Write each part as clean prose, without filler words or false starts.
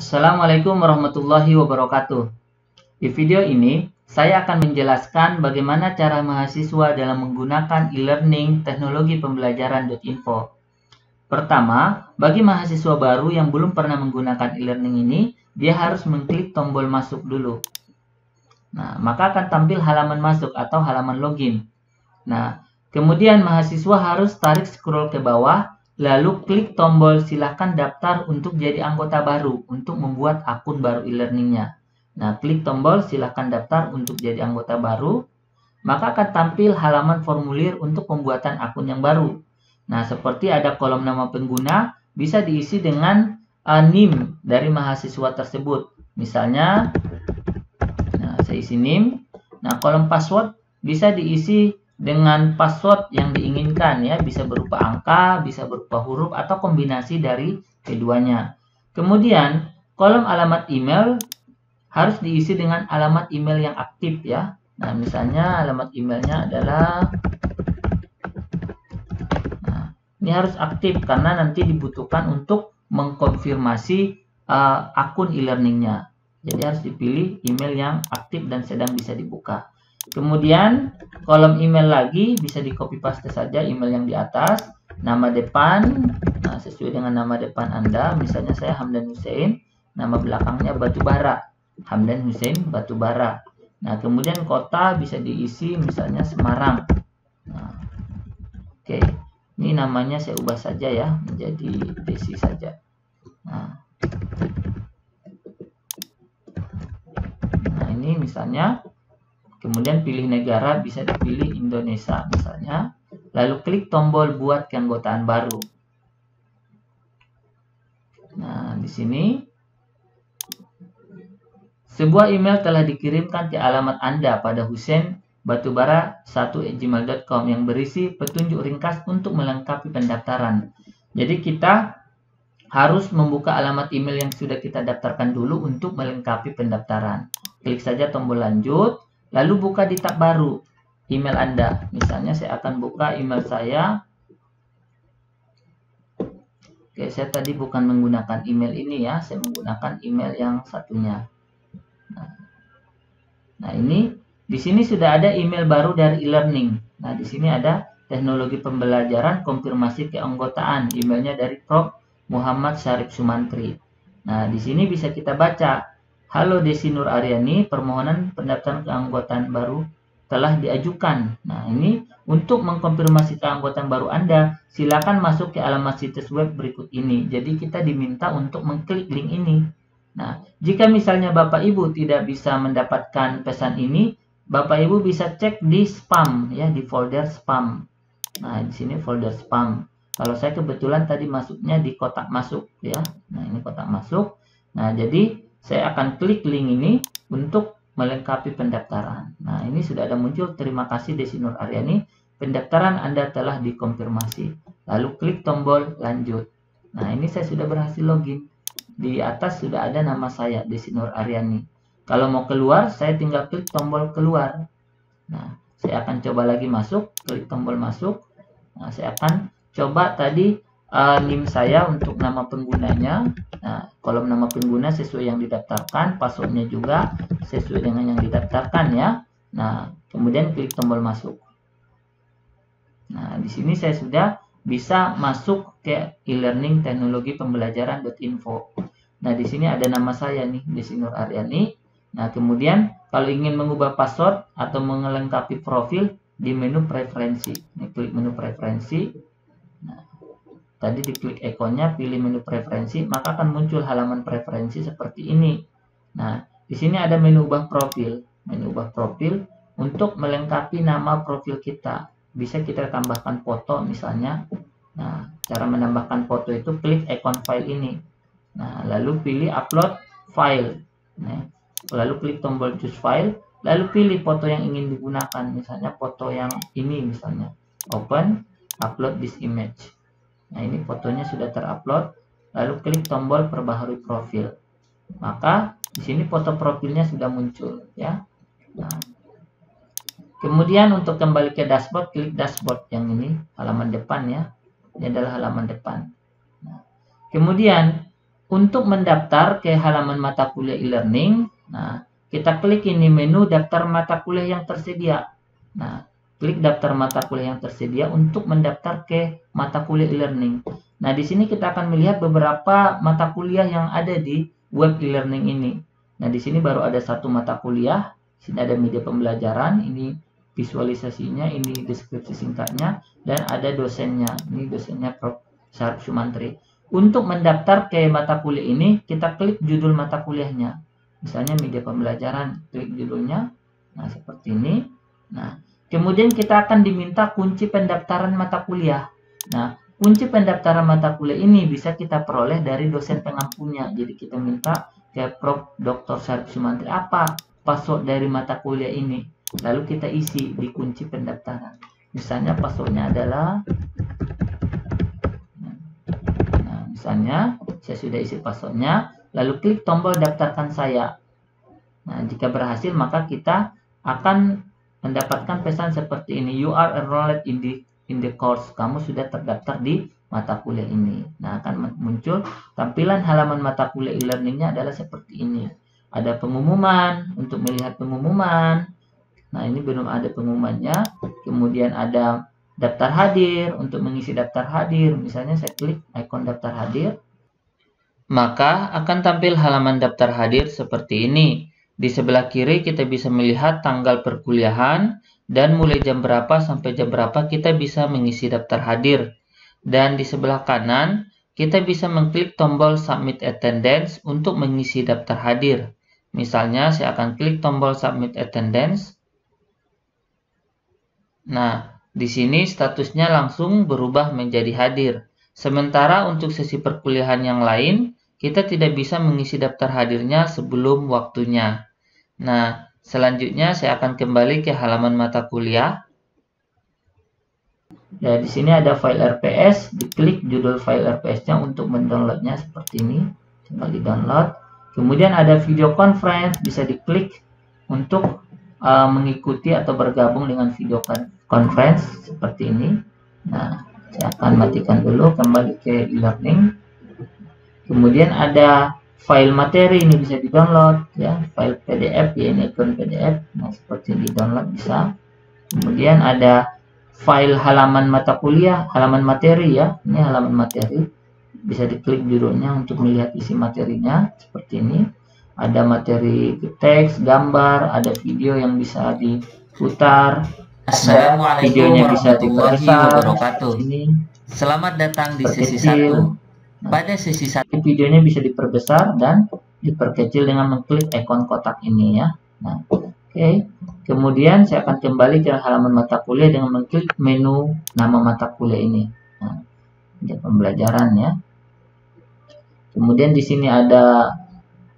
Assalamualaikum warahmatullahi wabarakatuh. Di video ini, saya akan menjelaskan bagaimana cara mahasiswa dalam menggunakan e-learning teknologi pembelajaran.info. Pertama, bagi mahasiswa baru yang belum pernah menggunakan e-learning ini, dia harus mengklik tombol masuk dulu. Nah, maka akan tampil halaman masuk atau halaman login. Nah, kemudian mahasiswa harus tarik scroll ke bawah, lalu klik tombol silakan daftar untuk jadi anggota baru untuk membuat akun baru e-learningnya. Nah, klik tombol silakan daftar untuk jadi anggota baru, maka akan tampil halaman formulir untuk pembuatan akun yang baru. Nah, seperti ada kolom nama pengguna, bisa diisi dengan NIM dari mahasiswa tersebut. Misalnya, saya isi NIM. Nah, kolom password bisa diisi dengan password yang diinginkan ya, bisa berupa angka, bisa berupa huruf atau kombinasi dari keduanya. Kemudian, kolom alamat email harus diisi dengan alamat email yang aktif ya. Nah, misalnya alamat emailnya adalah ini harus aktif karena nanti dibutuhkan untuk mengkonfirmasi akun e-learningnya. Jadi harus dipilih email yang aktif dan sedang bisa dibuka. Kemudian kolom email lagi bisa di copy paste saja email yang di atas, nama depan, nah sesuai dengan nama depan Anda, misalnya saya Hamdan Hussein, nama belakangnya Batubara, Hamdan Hussein Batubara. Nah kemudian kota bisa diisi misalnya Semarang. Nah, oke, ini namanya saya ubah saja ya menjadi Desi saja. Nah ini misalnya. Kemudian pilih negara, bisa dipilih Indonesia misalnya. Lalu klik tombol buat keanggotaan baru. Nah, di sini sebuah email telah dikirimkan ke alamat Anda pada husseinbatubara1@gmail.com yang berisi petunjuk ringkas untuk melengkapi pendaftaran. Jadi kita harus membuka alamat email yang sudah kita daftarkan dulu untuk melengkapi pendaftaran. Klik saja tombol lanjut. Lalu buka di tab baru email Anda. Misalnya saya akan buka email saya. Oke, saya tadi bukan menggunakan email ini ya. Saya menggunakan email yang satunya. Nah ini di sini sudah ada email baru dari e-learning. Nah di sini ada teknologi pembelajaran konfirmasi keanggotaan. Emailnya dari Prof. Muhammad Syarif Sumantri. Nah di sini bisa kita baca. Halo Desi Nur Aryani, permohonan pendaftaran keanggotaan baru telah diajukan. Nah, ini untuk mengkonfirmasi keanggotaan baru Anda, silakan masuk ke alamat situs web berikut ini. Jadi kita diminta untuk mengklik link ini. Nah, jika misalnya Bapak Ibu tidak bisa mendapatkan pesan ini, Bapak Ibu bisa cek di spam ya, di folder spam. Nah, di sini folder spam. Kalau saya kebetulan tadi masuknya di kotak masuk ya. Nah, ini kotak masuk. Nah, jadi saya akan klik link ini untuk melengkapi pendaftaran. Nah, ini sudah ada muncul. Terima kasih Desi Nur Aryani. Pendaftaran Anda telah dikonfirmasi. Lalu klik tombol lanjut. Nah, ini saya sudah berhasil login. Di atas sudah ada nama saya, Desi Nur Aryani. Kalau mau keluar, saya tinggal klik tombol keluar. Nah, saya akan coba lagi masuk. Klik tombol masuk. Nah, saya akan coba tadi NIM saya untuk nama penggunanya. Nah, kolom nama pengguna sesuai yang didaftarkan, passwordnya juga sesuai dengan yang didaftarkan ya. Nah, kemudian klik tombol masuk. Nah, di sini saya sudah bisa masuk ke e-learning teknologi pembelajaran.info. Nah, di sini ada nama saya nih, Desi Nur Aryani. Nah, kemudian kalau ingin mengubah password atau melengkapi profil di menu preferensi. Ini klik menu preferensi. Nah, tadi diklik ikonnya, pilih menu preferensi, maka akan muncul halaman preferensi seperti ini. Nah, di sini ada menu ubah profil. Menu ubah profil untuk melengkapi nama profil kita. Bisa kita tambahkan foto misalnya. Nah, cara menambahkan foto itu klik ikon file ini. Nah, lalu pilih upload file. Nah, lalu klik tombol choose file. Lalu pilih foto yang ingin digunakan. Misalnya foto yang ini misalnya. Open, upload this image. Nah, ini fotonya sudah terupload. Lalu klik tombol perbaharui profil. Maka di sini foto profilnya sudah muncul ya. Nah, kemudian untuk kembali ke dashboard, klik dashboard yang ini, halaman depan ya. Ini adalah halaman depan. Nah, kemudian untuk mendaftar ke halaman mata kuliah e-learning, nah kita klik ini menu daftar mata kuliah yang tersedia. Nah, klik daftar mata kuliah yang tersedia untuk mendaftar ke mata kuliah e-learning. Nah, di sini kita akan melihat beberapa mata kuliah yang ada di web e-learning ini. Nah, di sini baru ada satu mata kuliah. Di sini ada media pembelajaran, ini visualisasinya, ini deskripsi singkatnya, dan ada dosennya. Ini dosennya Prof. Syarif Sumantri. Untuk mendaftar ke mata kuliah ini, kita klik judul mata kuliahnya. Misalnya media pembelajaran, klik judulnya. Nah, seperti ini. Nah, kemudian kita akan diminta kunci pendaftaran mata kuliah. Nah, kunci pendaftaran mata kuliah ini bisa kita peroleh dari dosen pengampunya. Jadi kita minta ke Prof. Dr. Syarif Sumantri, apa password dari mata kuliah ini. Lalu kita isi di kunci pendaftaran. Misalnya passwordnya adalah, misalnya saya sudah isi passwordnya, lalu klik tombol daftarkan saya. Nah, jika berhasil maka kita akan mendapatkan pesan seperti ini, you are enrolled in the course. Kamu sudah terdaftar di mata kuliah ini. Nah, akan muncul tampilan halaman mata kuliah e-learningnya adalah seperti ini. Ada pengumuman, untuk melihat pengumuman. Nah, ini belum ada pengumumannya. Kemudian ada daftar hadir, untuk mengisi daftar hadir. Misalnya saya klik ikon daftar hadir, maka akan tampil halaman daftar hadir seperti ini. Di sebelah kiri kita bisa melihat tanggal perkuliahan dan mulai jam berapa sampai jam berapa kita bisa mengisi daftar hadir. Dan di sebelah kanan kita bisa mengklik tombol submit attendance untuk mengisi daftar hadir. Misalnya saya akan klik tombol submit attendance. Nah, di sini statusnya langsung berubah menjadi hadir. Sementara untuk sesi perkuliahan yang lain, kita tidak bisa mengisi daftar hadirnya sebelum waktunya. Nah, selanjutnya saya akan kembali ke halaman mata kuliah. Ya, di sini ada file RPS, diklik judul file RPS-nya untuk mendownloadnya seperti ini. Tinggal di-download. Kemudian ada video conference, bisa diklik untuk mengikuti atau bergabung dengan video conference seperti ini. Nah, saya akan matikan dulu, kembali ke e-learning. Kemudian ada file materi, ini bisa di-download ya, file PDF ya, ini ikon PDF. Nah, seperti di-download bisa. Kemudian ada file halaman mata kuliah, halaman materi ya, ini halaman materi. Bisa diklik judulnya untuk melihat isi materinya seperti ini. Ada materi teks, gambar, ada video yang bisa diputar. Assalamualaikum videonya bisa warahmatullahi wabarakatuh. Selamat datang di sesi 1. Pada sesi 1 videonya bisa diperbesar dan diperkecil dengan mengklik ikon kotak ini ya. Nah, oke. Kemudian saya akan kembali ke halaman mata kuliah dengan mengklik menu nama mata kuliah ini. Nah, pembelajaran ya. Kemudian di sini ada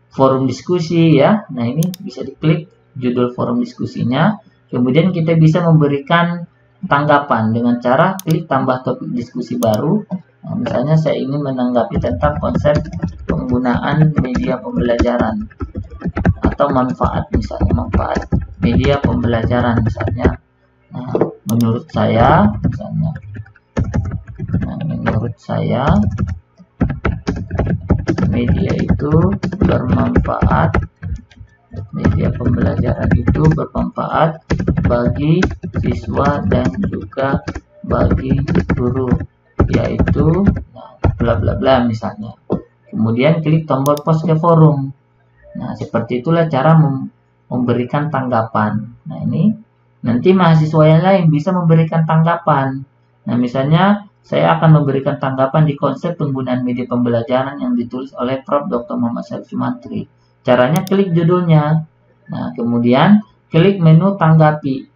forum diskusi ya. Nah, ini bisa diklik judul forum diskusinya. Kemudian kita bisa memberikan tanggapan dengan cara klik tambah topik diskusi baru. Nah, misalnya saya ingin menanggapi tentang konsep penggunaan media pembelajaran atau manfaat, misalnya manfaat media pembelajaran misalnya. Nah, menurut saya misalnya, menurut saya media itu bermanfaat, media pembelajaran itu bermanfaat bagi siswa dan juga bagi guru, yaitu bla bla bla misalnya. Kemudian klik tombol post ke forum. Nah, seperti itulah cara memberikan tanggapan. Nah, ini nanti mahasiswa yang lain bisa memberikan tanggapan. Nah, misalnya saya akan memberikan tanggapan di konsep penggunaan media pembelajaran yang ditulis oleh Prof. Dr. Muhammad Syarif Sumantri. Caranya klik judulnya. Nah, kemudian klik menu tanggapi.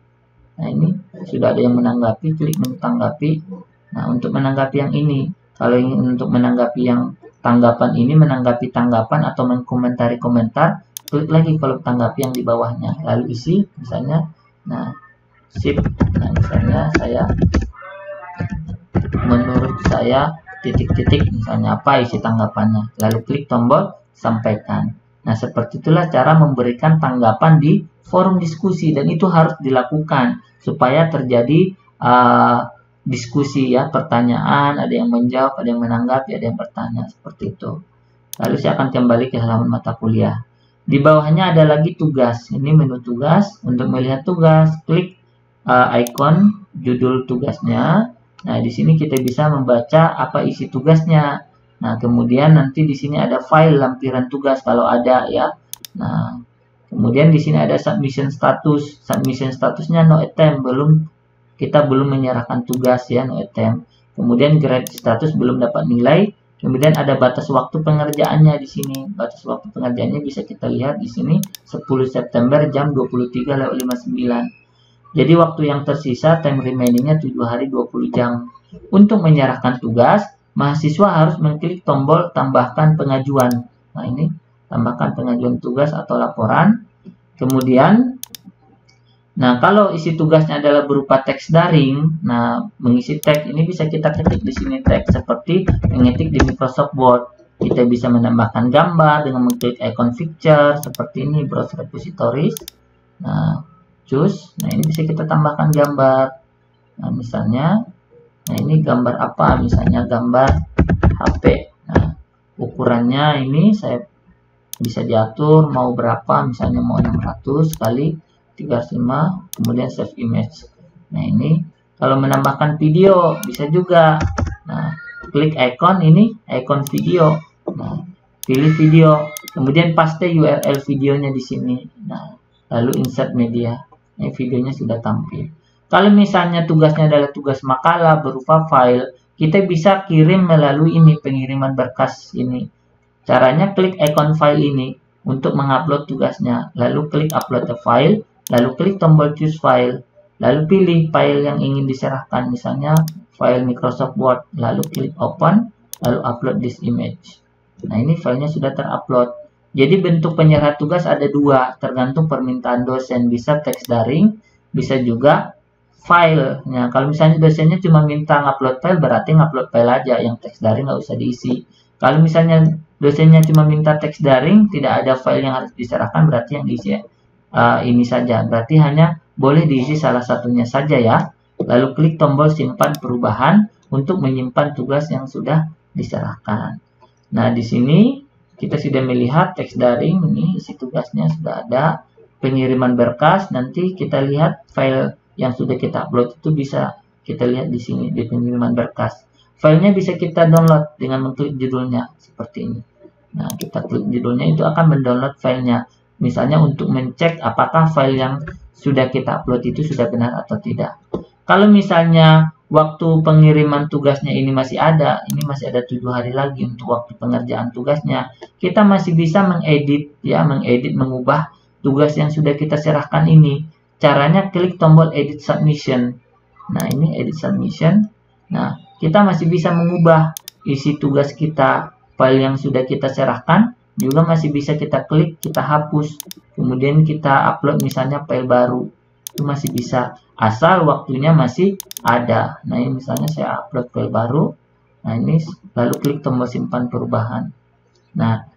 Nah, ini sudah ada yang menanggapi, klik menu tanggapi. Nah, untuk menanggapi yang ini, kalau ingin untuk menanggapi yang tanggapan ini, menanggapi tanggapan atau mengkomentari komentar, klik lagi kolom tanggapi yang di bawahnya. Lalu isi, misalnya, nah, sip. Nah, misalnya saya, menurut saya, titik-titik, misalnya apa isi tanggapannya. Lalu klik tombol sampaikan. Nah, seperti itulah cara memberikan tanggapan di forum diskusi, dan itu harus dilakukan supaya terjadi diskusi ya, pertanyaan, ada yang menjawab, ada yang menanggapi, ada yang bertanya, seperti itu. Lalu saya akan kembali ke halaman mata kuliah. Di bawahnya ada lagi tugas. Ini menu tugas. Untuk melihat tugas, klik icon judul tugasnya. Nah, di sini kita bisa membaca apa isi tugasnya. Nah, kemudian nanti di sini ada file lampiran tugas kalau ada ya. Nah, kemudian di sini ada submission status. Submission statusnya no attempt, kita belum menyerahkan tugas ya, no attempt. Kemudian grade status belum dapat nilai. Kemudian ada batas waktu pengerjaannya di sini. Batas waktu pengerjaannya bisa kita lihat di sini 10 September jam 23.59. Jadi waktu yang tersisa time remaining-nya 7 hari 20 jam. Untuk menyerahkan tugas, mahasiswa harus mengklik tombol tambahkan pengajuan. Nah, ini tambahkan pengajuan tugas atau laporan. Kemudian kalau isi tugasnya adalah berupa teks daring, mengisi teks ini bisa kita ketik di sini teks seperti mengetik di Microsoft Word. Kita bisa menambahkan gambar dengan mengklik icon picture seperti ini, browse repositories. Choose. Ini bisa kita tambahkan gambar. Misalnya, ini gambar apa? Misalnya gambar HP. Ukurannya ini saya bisa diatur mau berapa, misalnya mau 600 kali 305, kemudian save image. Ini kalau menambahkan video bisa juga. Klik icon ini, icon video. Pilih video, kemudian paste URL videonya di sini. Lalu insert media. Videonya sudah tampil. Kalau misalnya tugasnya adalah tugas makalah berupa file, kita bisa kirim melalui ini pengiriman berkas ini. Caranya klik icon file ini untuk mengupload tugasnya. Lalu klik upload the file. Lalu klik tombol choose file, lalu pilih file yang ingin diserahkan, misalnya file Microsoft Word, lalu klik open, lalu upload this image. Ini filenya sudah terupload. Jadi bentuk penyerahan tugas ada dua, tergantung permintaan dosen, bisa teks daring, bisa juga file. Kalau misalnya dosennya cuma minta ngupload file, berarti ngupload file aja, yang teks daring nggak usah diisi. Kalau misalnya dosennya cuma minta teks daring, tidak ada file yang harus diserahkan, berarti yang diisi ini saja, berarti hanya boleh diisi salah satunya saja ya. Lalu klik tombol simpan perubahan untuk menyimpan tugas yang sudah diserahkan. Di sini kita sudah melihat teks daring, ini isi tugasnya sudah ada. Pengiriman berkas, nanti kita lihat file yang sudah kita upload itu bisa kita lihat di sini di pengiriman berkas. Filenya bisa kita download dengan mengklik judulnya seperti ini. Kita klik judulnya, itu akan mendownload filenya. Misalnya untuk mencek apakah file yang sudah kita upload itu sudah benar atau tidak. Kalau misalnya waktu pengiriman tugasnya ini masih ada 7 hari lagi untuk waktu pengerjaan tugasnya, kita masih bisa mengedit, mengubah tugas yang sudah kita serahkan ini. Caranya klik tombol edit submission. Ini edit submission. Kita masih bisa mengubah isi tugas kita, file yang sudah kita serahkan. Juga masih bisa kita klik, kita hapus, kemudian kita upload misalnya file baru. Itu masih bisa, asal waktunya masih ada. Ini misalnya saya upload file baru. Ini lalu klik tombol simpan perubahan.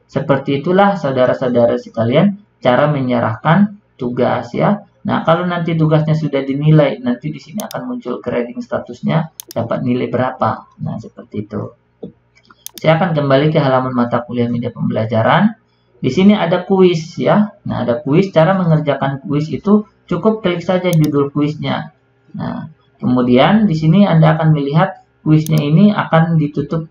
Seperti itulah saudara-saudara sekalian cara menyerahkan tugas ya. Kalau nanti tugasnya sudah dinilai, nanti di sini akan muncul grading statusnya, dapat nilai berapa. Seperti itu. Saya akan kembali ke halaman mata kuliah media pembelajaran. Di sini ada kuis ya. Ada kuis. Cara mengerjakan kuis itu cukup klik saja judul kuisnya. Kemudian di sini Anda akan melihat kuisnya ini akan ditutup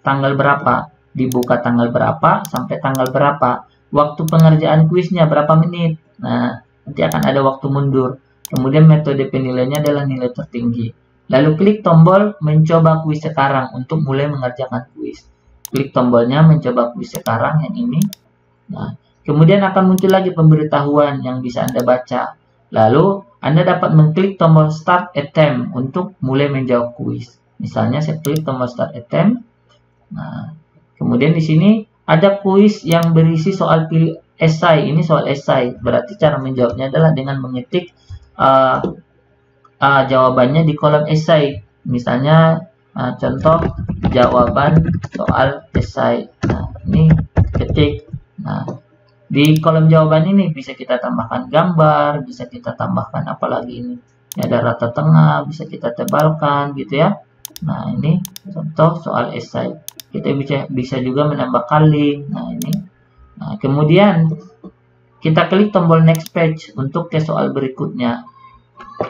tanggal berapa, dibuka tanggal berapa sampai tanggal berapa. Waktu pengerjaan kuisnya berapa menit. Nanti akan ada waktu mundur. Kemudian metode penilaiannya adalah nilai tertinggi. Lalu klik tombol mencoba kuis sekarang untuk mulai mengerjakan kuis. Klik tombolnya mencoba kuis sekarang yang ini. Kemudian akan muncul lagi pemberitahuan yang bisa Anda baca. Lalu Anda dapat mengklik tombol start attempt untuk mulai menjawab kuis. Misalnya saya klik tombol start attempt. Kemudian di sini ada kuis yang berisi soal pilih esai. Ini soal esai. Berarti cara menjawabnya adalah dengan mengetik jawabannya di kolom esai. Misalnya contoh jawaban soal esai. Ini ketik. Di kolom jawaban ini bisa kita tambahkan gambar, bisa kita tambahkan apalagi ini. Ada rata tengah, bisa kita tebalkan gitu ya. Ini contoh soal esai. Kita bisa juga menambahkan link. Nah, ini. Nah, kemudian kita klik tombol next page untuk ke soal berikutnya.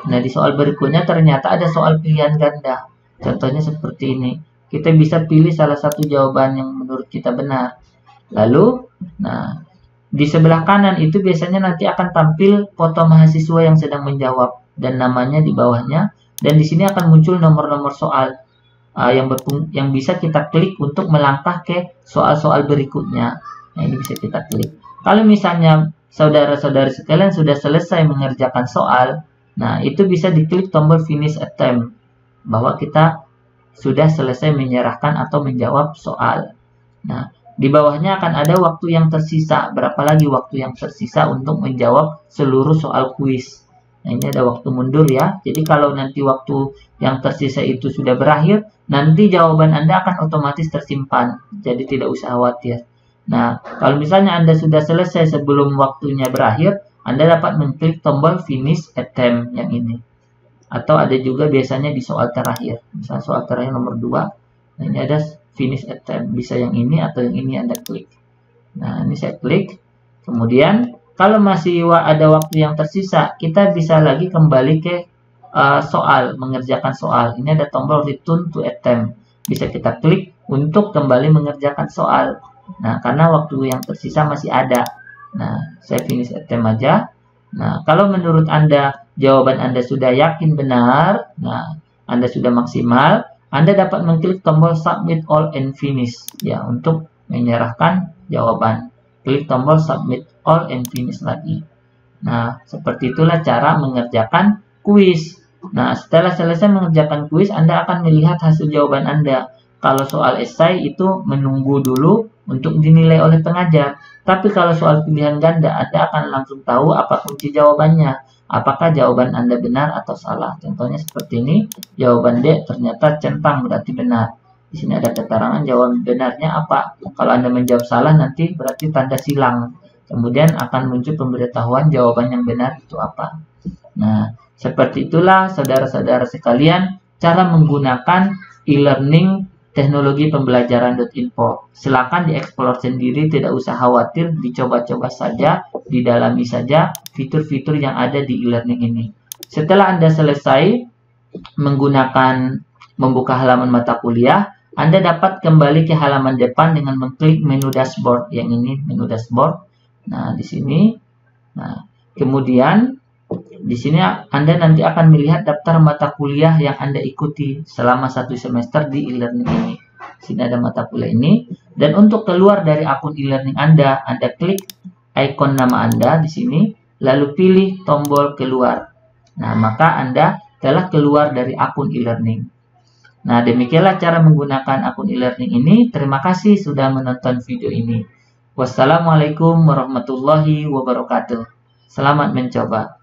Nah, di soal berikutnya ternyata ada soal pilihan ganda. Contohnya seperti ini. Kita bisa pilih salah satu jawaban yang menurut kita benar. Lalu, nah, di sebelah kanan itu biasanya nanti akan tampil foto mahasiswa yang sedang menjawab dan namanya di bawahnya. Dan di sini akan muncul nomor-nomor soal yang bisa kita klik untuk melangkah ke soal-soal berikutnya. Nah, ini bisa kita klik. Kalau misalnya saudara-saudari sekalian sudah selesai mengerjakan soal, nah itu bisa diklik tombol finish attempt, bahwa kita sudah selesai menyerahkan atau menjawab soal. Nah, di bawahnya akan ada waktu yang tersisa, berapa lagi waktu yang tersisa untuk menjawab seluruh soal kuis. Nah, ini ada waktu mundur ya. Jadi kalau nanti waktu yang tersisa itu sudah berakhir, nanti jawaban Anda akan otomatis tersimpan. Jadi tidak usah khawatir. Nah, kalau misalnya Anda sudah selesai sebelum waktunya berakhir, Anda dapat mengklik tombol finish attempt yang ini. Atau ada juga biasanya di soal terakhir. Misalnya soal terakhir nomor 2. Nah, ini ada finish attempt. Bisa yang ini atau yang ini Anda klik. Nah, ini saya klik. Kemudian, kalau masih ada waktu yang tersisa, kita bisa lagi kembali ke soal, mengerjakan soal. Ini ada tombol return to attempt. Bisa kita klik untuk kembali mengerjakan soal. Nah, karena waktu yang tersisa masih ada. Nah, saya finish attempt aja. Nah, kalau menurut Anda jawaban Anda sudah yakin benar, nah, Anda sudah maksimal, Anda dapat mengklik tombol submit all and finish ya untuk menyerahkan jawaban. Klik tombol submit all and finish lagi. Nah, seperti itulah cara mengerjakan kuis. Nah, setelah selesai mengerjakan kuis, Anda akan melihat hasil jawaban Anda. Kalau soal esai itu menunggu dulu untuk dinilai oleh pengajar. Tapi kalau soal pilihan ganda, Anda akan langsung tahu apa kunci jawabannya. Apakah jawaban Anda benar atau salah. Contohnya seperti ini, jawaban D ternyata centang, berarti benar. Di sini ada keterangan jawaban benarnya apa. Kalau Anda menjawab salah, nanti berarti tanda silang. Kemudian akan muncul pemberitahuan jawaban yang benar itu apa. Nah, seperti itulah saudara-saudara sekalian, cara menggunakan e-learning teknologi pembelajaran.info. Silakan dieksplor sendiri, tidak usah khawatir, dicoba-coba saja, didalami saja fitur-fitur yang ada di e-learning ini. Setelah Anda selesai membuka halaman mata kuliah, Anda dapat kembali ke halaman depan dengan mengklik menu dashboard. Yang ini menu dashboard. Nah, di sini. Nah, kemudian di sini Anda nanti akan melihat daftar mata kuliah yang Anda ikuti selama 1 semester di e-learning ini. Di sini ada mata kuliah ini. Dan untuk keluar dari akun e-learning Anda klik ikon nama Anda di sini, lalu pilih tombol keluar. Nah, maka Anda telah keluar dari akun e-learning. Nah, demikianlah cara menggunakan akun e-learning ini. Terima kasih sudah menonton video ini. Wassalamualaikum warahmatullahi wabarakatuh. Selamat mencoba.